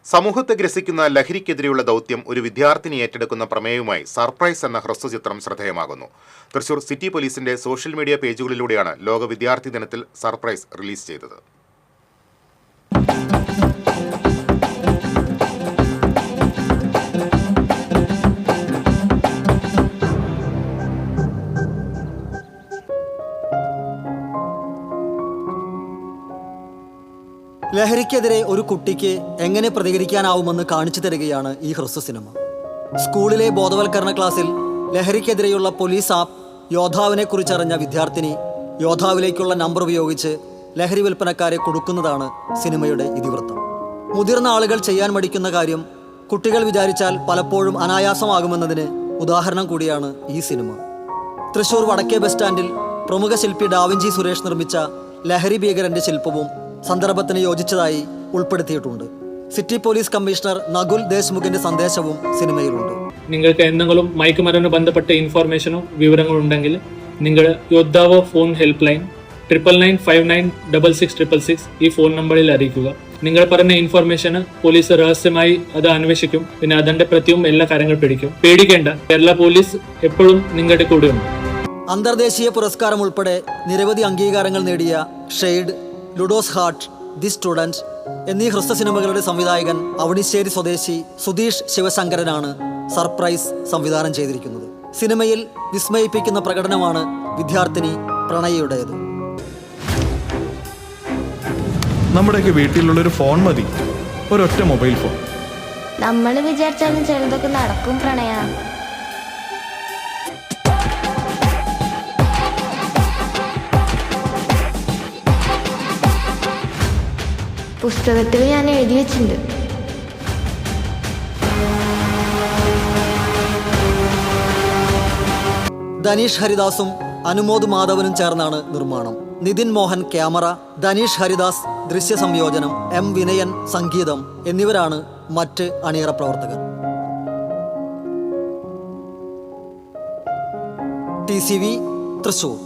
സമൂഹത്തെ ഗ്രസിക്കുന്ന ലഹരിക്കെതിരെയുള്ള ദൗത്യം ഒരു വിദ്യാർത്ഥിനി ഏറ്റെടുക്കുന്ന പ്രമേയവുമായി സർപ്രൈസ് എന്ന ഹ്രസ്വചിത്രം ശ്രദ്ധേയമാകുന്നു. തൃശൂർ സിറ്റി പോലീസിന്റെ സോഷ്യൽ മീഡിയ പേജുകളിലൂടെയാണ് ലോക വിദ്യാർത്ഥി ദിനത്തിൽ സർപ്രൈസ് റിലീസ് ചെയ്തത്. ലഹരിക്കെതിരെ ഒരു കുട്ടിക്ക് എങ്ങനെ പ്രതികരിക്കാനാവുമെന്ന് കാണിച്ചു തരികയാണ് ഈ ഹ്രസ്വ സിനിമ. സ്കൂളിലെ ബോധവൽക്കരണ ക്ലാസ്സിൽ ലഹരിക്കെതിരെയുള്ള പോലീസ് ആപ്പ് യോദ്ധാവിനെ കുറിച്ചറിഞ്ഞ വിദ്യാർത്ഥിനി യോദ്ധാവിലേക്കുള്ള നമ്പർ ഉപയോഗിച്ച് ലഹരി വിൽപ്പനക്കാരെ കൊടുക്കുന്നതാണ് സിനിമയുടെ ഇതിവൃത്തം. മുതിർന്ന ആളുകൾ ചെയ്യാൻ മടിക്കുന്ന കാര്യം കുട്ടികൾ വിചാരിച്ചാൽ പലപ്പോഴും അനായാസമാകുമെന്നതിന് ഉദാഹരണം കൂടിയാണ് ഈ സിനിമ. തൃശൂർ വടക്കേ ബസ് സ്റ്റാൻഡിൽ പ്രമുഖ ശില്പി ഡാവിഞ്ചി സുരേഷ് നിർമ്മിച്ച ലഹരി ഭീകരന്റെ ശില്പവും സന്ദർഭത്തിന് യോജിച്ചതായി ഉൾപ്പെടുത്തിയിട്ടുണ്ട്. സിറ്റി പോലീസ് കമ്മീഷണർ നകുൽ ദേശ്മുഖിന്റെ സന്ദേശവും സിനിമയിലുണ്ട്. നിങ്ങൾക്ക് എന്തെങ്കിലും മയക്കുമരുന്ന് ബന്ധപ്പെട്ട ഇൻഫോർമേഷനോ വിവരങ്ങളോ ഉണ്ടെങ്കിൽ നിങ്ങൾ യോദ്ധാവോ ഫോൺ ഹെൽപ്പ് ലൈൻ 9959966666 ഈ ഫോൺ നമ്പറിൽ അറിയിക്കുക. നിങ്ങൾ പറഞ്ഞ ഇൻഫോർമേഷന് പോലീസ് രഹസ്യമായി അത് അന്വേഷിക്കും. പിന്നെ അതിന്റെ പ്രത്യേകം എല്ലാ കാര്യങ്ങളും പിടിക്കും. പേടിക്കേണ്ട, കേരള പോലീസ് എപ്പോഴും നിങ്ങളുടെ കൂടെയുണ്ട്. അന്തർദേശീയ പുരസ്കാരം ഉൾപ്പെടെ നിരവധി അംഗീകാരങ്ങൾ നേടിയ ഷെയ്ഡ്, ലുഡോസ് ഹാർട്ട്, ദി സ്റ്റുഡന്റ് എന്നീ ഹ്രസ്വ സിനിമകളുടെ സംവിധായകൻ അവണിശ്ശേരി സ്വദേശി സുധീഷ് ശിവശങ്കരനാണ് സർപ്രൈസ് സംവിധാനം ചെയ്തിരിക്കുന്നത്. സിനിമയിൽ വിസ്മയിപ്പിക്കുന്ന പ്രകടനമാണ് വിദ്യാർത്ഥിനി പ്രണയയുടേത്. നമ്മുടെയൊക്കെ വീട്ടിലുള്ളൊരു ഫോൺ മതി, ഒരൊറ്റ മൊബൈൽ ഫോൺ. നമ്മൾ വിചാരിച്ചാലും ചിലതൊക്കെ നടക്കും പ്രണയ. പുസ്തകത്തിൽ ഞാൻ എഴുതി വെച്ചിട്ടുണ്ട്. ധനീഷ് ഹരിദാസും അനുമോദ് മാധവനും ചേർന്നാണ് നിർമ്മാണം. നിതിൻ മോഹൻ ക്യാമറ, ധനീഷ് ഹരിദാസ് ദൃശ്യ സംയോജനം, എം വിനയൻ സംഗീതം എന്നിവരാണ് മറ്റ് അണിയറ പ്രവർത്തകർ. TCV തൃശൂർ.